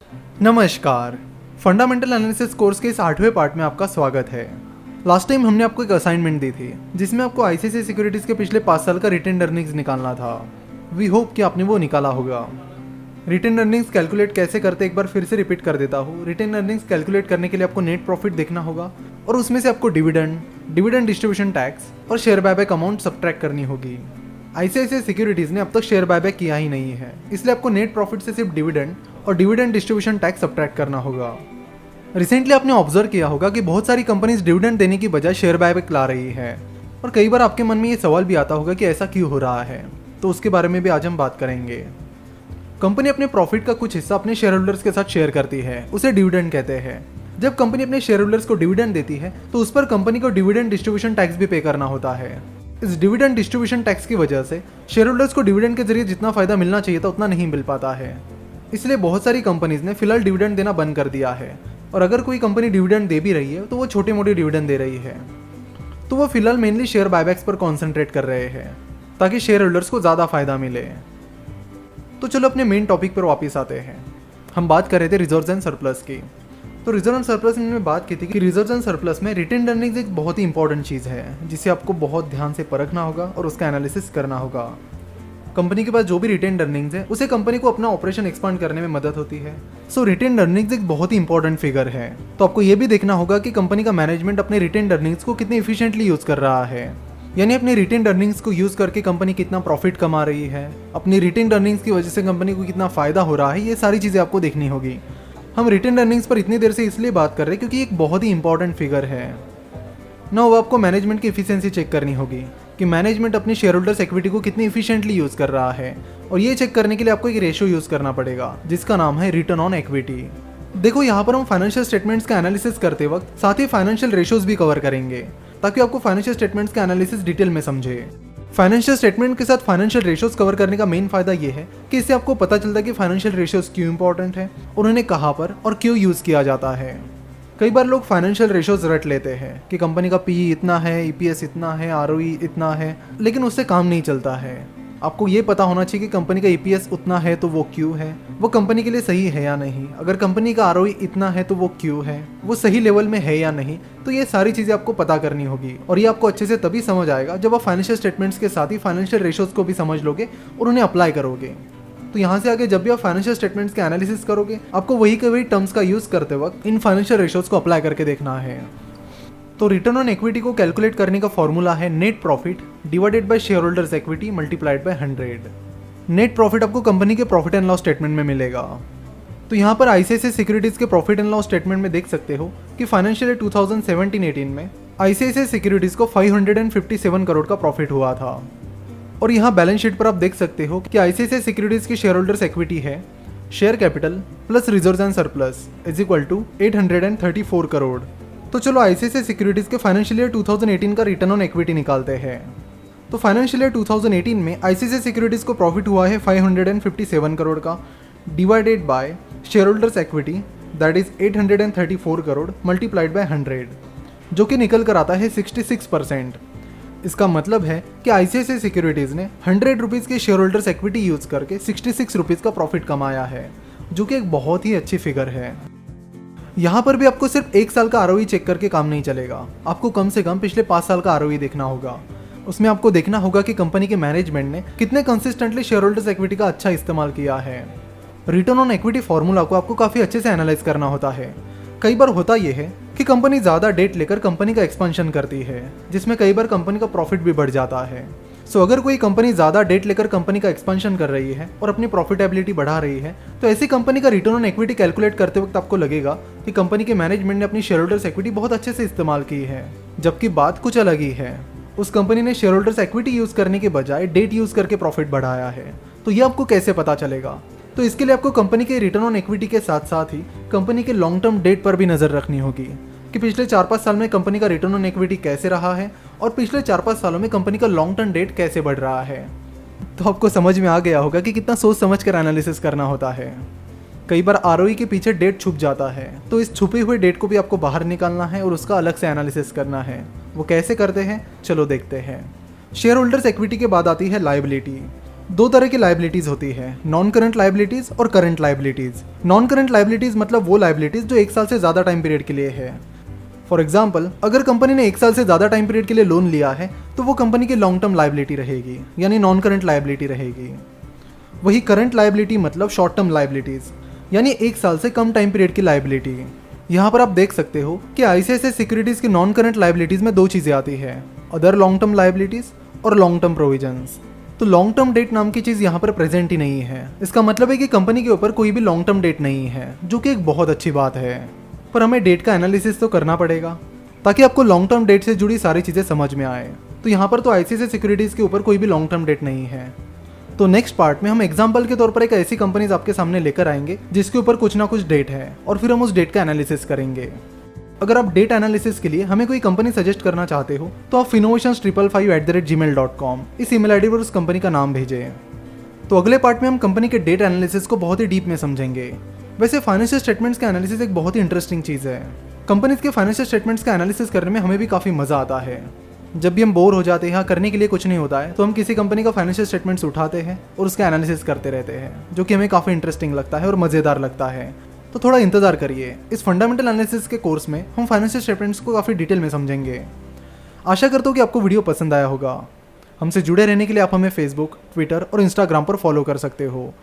नमस्कार। Fundamental analysis course के इस 8वें पार्ट में आपका स्वागत है। लास्ट टाइम हमने आपको एक असाइनमेंट दी थी जिसमें आपको आईसीआईसीआई सिक्योरिटीज़ के पिछले 5 साल का रिटेन अर्निंग्स निकालना था। वी होप कि आपने वो निकाला होगा। रिटेन अर्निंग्स कैलकुलेट कैसे करते एक बार फिर से रिपीट कर देता हूँ। रिटेन अर्निंग्स कैलकुलेट करने के लिए आपको नेट प्रॉफिट देखना होगा और उसमें से आपको डिविडेंड डिस्ट्रीब्यूशन टैक्स और शेयर बायबैक अमाउंट सब्ट्रैक्ट करनी होगी। आईसीआईसीआई सिक्योरिटीज़ ने अब तक शेयर बायबैक किया ही नहीं है, इसलिए आपको नेट प्रॉफिट से सिर्फ डिविडेंड और डिविडेंड डिस्ट्रीब्यूशन टैक्स सब्ट्रैक्ट करना होगा। रिसेंटली आपने ऑब्जर्व किया होगा कि बहुत सारी कंपनीज डिविडेंड देने की बजाय शेयर बायबैक ला रही है और कई बार आपके मन में ये सवाल भी आता होगा कि ऐसा क्यों हो रहा है, तो उसके बारे में भी आज हम बात करेंगे। कंपनी अपने प्रॉफिट का कुछ हिस्सा अपने शेयर होल्डर्स के साथ शेयर करती है, उसे डिविडेंड कहते हैं। जब कंपनी अपने शेयर होल्डर्स को डिविडेंड देती है तो उस पर कंपनी को डिविडेंड डिस्ट्रीब्यूशन टैक्स भी पे करना होता है। इस डिविडेंड डिस्ट्रीब्यूशन टैक्स की वजह से शेयर होल्डर्स को डिविडेंड के जरिए जितना फायदा मिलना चाहिए था उतना नहीं मिल पाता है। इसलिए बहुत सारी कंपनीज ने फिलहाल डिविडेंड देना बंद कर दिया है और अगर कोई कंपनी डिविडेंड दे भी रही है तो वो छोटे मोटे डिविडेंड दे रही है। तो वो फिलहाल मेनली शेयर बायबैक्स पर कॉन्सेंट्रेट कर रहे हैं ताकि शेयर होल्डर्स को ज़्यादा फायदा मिले। तो चलो अपने मेन टॉपिक पर वापस आते हैं। हम बात कर रहे थे रिजर्व्स एंड सरप्लस की। तो रिजर्व एंड सरप्लस में मैंने बात की थी कि रिजर्व्स एंड सरप्लस में रिटेन अर्निंग्स एक बहुत ही इंपॉर्टेंट चीज़ है जिसे आपको बहुत ध्यान से परखना होगा और उसका एनालिसिस करना होगा। कंपनी के पास जो भी रिटेन अर्निंग्स है उसे कंपनी को अपना ऑपरेशन एक्सपांड करने में मदद होती है। सो रिटेन अर्निंग्स एक बहुत ही इंपॉर्टेंट फिगर है। तो आपको ये भी देखना होगा कि कंपनी का मैनेजमेंट अपने रिटेन अर्निंग्स को कितनी इफिशिएंटली यूज कर रहा है, यानी अपनी रिटेन अर्निंग्स को यूज करके कंपनी कितना प्रॉफिट कमा रही है, अपनी रिटेन अर्निंग्स की वजह से कंपनी को कितना फायदा हो रहा है। ये सारी चीजें आपको देखनी होगी। हम रिटेन अर्निंग्स पर इतनी देर से इसलिए बात कर रहे हैं क्योंकि एक बहुत ही इंपॉर्टेंट फिगर है ना। वो आपको मैनेजमेंट की इफिशिएंसी चेक करनी होगी कि मैनेजमेंट अपनी शेयर होल्डर्स इक्विटी को कितनी इफिशिएंटली यूज कर रहा है, और ये चेक करने के लिए आपको एक रेशियो यूज करना पड़ेगा जिसका नाम है रिटर्न ऑन इक्विटी। देखो, यहाँ पर हम फाइनेंशियल स्टेटमेंट्स का एनालिसिस करते वक्त साथ ही फाइनेंशियल रेशियोज भी कवर करेंगे ताकि आपको फाइनेंशियल स्टेटमेंट्स का एनालिसिस डिटेल में समझे। फाइनेंशियल स्टेटमेंट के साथ फाइनेंशियल रेशियोज कवर करने का मेन फायदा ये है कि इससे आपको पता चलता है कि फाइनेंशियल रेशियोज क्यों इंपॉर्टेंट है और उन्हें कहाँ पर और क्यों यूज किया जाता है। कई बार लोग फाइनेंशियल रेशियोज रट लेते हैं कि कंपनी का पीई इतना है, ईपीएस इतना है, आरओई इतना है, लेकिन उससे काम नहीं चलता है। आपको ये पता होना चाहिए कि कंपनी का ईपीएस उतना है तो वो क्यों है, वो कंपनी के लिए सही है या नहीं। अगर कंपनी का आरओई इतना है तो वो क्यों है, वो सही लेवल में है या नहीं। तो ये सारी चीज़ें आपको पता करनी होगी और ये आपको अच्छे से तभी समझ आएगा जब आप फाइनेंशियल स्टेटमेंट्स के साथ ही फाइनेंशियल रेशियोज को भी समझ लोगे और उन्हें अप्लाई करोगे। तो यहाँ से आगे जब भी आप फाइनेंशियल स्टेटमेंट्स के एनालिसिस करोगे आपको वही के वही टर्म्स का यूज़ करते वक्त इन फाइनेंशियल रेशियोज को अप्लाई करके देखना है। तो रिटर्न ऑन इक्विटी को कैलकुलेट करने का फॉर्मूला है net profit divided by share holders equity multiplied by 100। Net profit आपको कंपनी के प्रॉफिट एंड लॉस स्टेटमेंट में मिलेगा। तो यहाँ पर आईसीआईसीआई सिक्योरिटीज के प्रॉफिट एंड लॉस स्टेटमेंट में देख सकते हो कि फाइनेंशियल ईयर 2017-18 में आईसीआईसीआई सिक्योरिटीज को 557 करोड़ का प्रॉफिट हुआ था। और यहाँ बैलेंस शीट पर आप देख सकते हो कि आईसीआईसीआई सिक्योरिटीज की शेयर होल्डर्स इक्विटी है share capital plus reserves and surplus is equal to 834 crore. तो चलो आईसीआईसीआई सिक्योरिटीज के फाइनेंशियल ईयर 2018 का रिटर्न ऑन इक्विटी निकालते हैं। तो फाइनेंशियल ईयर 2018 में आईसीआईसीआई सिक्योरिटीज को प्रॉफिट हुआ है 557 करोड़ का divided by share holders equity that is 834 crore multiplied by 100, जो कि निकल कर आता है 66%। इसका मतलब है कि आईसीआईसीआई सिक्योरिटीज ने 100 रुपीज़ के शेयर होल्डर्स इक्विटी यूज करके 66 रुपीज़ का प्रॉफिट कमाया है, जो कि एक बहुत ही अच्छी फिगर है। यहाँ पर भी आपको सिर्फ 1 साल का आरओई चेक करके काम नहीं चलेगा, आपको कम से कम पिछले 5 साल का आरओई देखना होगा। उसमें आपको देखना होगा कि कंपनी के मैनेजमेंट ने कितने कंसिस्टेंटली शेयर होल्डर्स इक्विटी का अच्छा इस्तेमाल किया है। रिटर्न ऑन इक्विटी फॉर्मूला को आपको काफ़ी अच्छे से एनालाइज करना होता है। कई बार होता यह है कि कंपनी ज़्यादा डेट लेकर कंपनी का एक्सपेंशन करती है, जिसमें कई बार कंपनी का प्रॉफिट भी बढ़ जाता है। सो अगर कोई कंपनी ज़्यादा डेट लेकर कंपनी का एक्सपेंशन कर रही है और अपनी प्रॉफिटेबिलिटी बढ़ा रही है तो ऐसी कंपनी का रिटर्न ऑन इक्विटी कैलकुलेट करते वक्त आपको लगेगा कि कंपनी के मैनेजमेंट ने अपनी शेयर होल्डर्स इक्विटी बहुत अच्छे से इस्तेमाल की है। जबकि बात कुछ अलग ही है, उस कंपनी ने शेयर होल्डर्स इक्विटी यूज़ करने के बजाय डेट यूज़ करके प्रॉफिट बढ़ाया है। तो ये आपको कैसे पता चलेगा? तो इसके लिए आपको कंपनी के रिटर्न ऑन इक्विटी के साथ साथ ही कंपनी के लॉन्ग टर्म डेट पर भी नज़र रखनी होगी कि पिछले 4-5 साल में कंपनी का रिटर्न ऑन इक्विटी कैसे रहा है और पिछले 4-5 सालों में कंपनी का लॉन्ग टर्म डेट कैसे बढ़ रहा है। तो आपको समझ में आ गया होगा कि कितना सोच समझ कर एनालिसिस करना होता है। कई बार आरओई के पीछे डेट छुप जाता है, तो इस छुपे हुए डेट को भी आपको बाहर निकालना है और उसका अलग से एनालिसिस करना है। वो कैसे करते हैं, चलो देखते हैं। शेयर होल्डर्स इक्विटी के बाद आती है लायबिलिटी। दो तरह की लाइबिलिटीज होती है, नॉन करंट लाइबिलिटीज और current liabilities. Non current liabilities मतलब वो लाइबिलिटीज जो 1 साल से ज़्यादा टाइम पीरियड के लिए है। फॉर एग्जाम्पल, अगर कंपनी ने 1 साल से ज़्यादा टाइम पीरियड के लिए लोन लिया है तो वो कंपनी की लॉन्ग टर्म लाइबिलिटी रहेगी, यानी नॉन करंट लाइबिलिटी रहेगी। वही करंट लाइबिलिटी मतलब शॉर्ट टर्म लाइबिलिटीज, यानी 1 साल से कम टाइम पीरियड की लाइबिलिटी। यहाँ पर आप देख सकते हो कि आईसीआईसीआई सिक्योरिटीज की नॉन करंट लाइबिलिटीज में 2 चीज़ें आती है, अदर लॉन्ग टर्म लाइबिलिटीज और लॉन्ग टर्म प्रोविजंस। तो लॉन्ग टर्म डेट नाम की चीज़ यहाँ पर प्रेजेंट ही नहीं है। इसका मतलब है कि कंपनी के ऊपर कोई भी लॉन्ग टर्म डेट नहीं है, जो कि एक बहुत अच्छी बात है। पर हमें डेट का एनालिसिस तो करना पड़ेगा ताकि आपको लॉन्ग टर्म डेट से जुड़ी सारी चीज़ें समझ में आए। तो यहाँ पर तो आईसीआईसीआई सिक्योरिटीज़ के ऊपर कोई भी लॉन्ग टर्म डेट नहीं है। तो नेक्स्ट पार्ट में हम एग्जाम्पल के तौर पर एक ऐसी कंपनीज आपके सामने लेकर आएंगे जिसके ऊपर कुछ ना कुछ डेट है, और फिर हम उस डेट का एनालिसिस करेंगे। अगर आप डेट एनालिसिस के लिए हमें कोई कंपनी सजेस्ट करना चाहते हो तो आप finnovations555@gmail.com इस ईमेल आईडी पर उस कंपनी का नाम भेजें। तो अगले पार्ट में हम कंपनी के डेट एनालिसिस को बहुत ही डीप में समझेंगे। वैसे फाइनेंशियल स्टेटमेंट्स का एनालिसिस एक बहुत ही इंटरेस्टिंग चीज़ है। कंपनीज के फाइनेंशियल स्टेटमेंट्स का एनालिसिस करने में हमें भी काफ़ी मज़ा आता है। जब भी हम बोर हो जाते हैं, करने के लिए कुछ नहीं होता है, तो हम किसी कंपनी का फाइनेंशियल स्टेटमेंट्स उठाते हैं और उसका एनालिसिस करते रहते हैं, जो कि हमें काफ़ी इंटरेस्टिंग लगता है और मज़ेदार लगता है। तो थोड़ा इंतजार करिए, इस फंडामेंटल एनालिसिस के कोर्स में हम फाइनेंशियल स्टेटमेंट्स को काफ़ी डिटेल में समझेंगे। आशा करता हूँ कि आपको वीडियो पसंद आया होगा। हमसे जुड़े रहने के लिए आप हमें फेसबुक, ट्विटर और इंस्टाग्राम पर फॉलो कर सकते हो।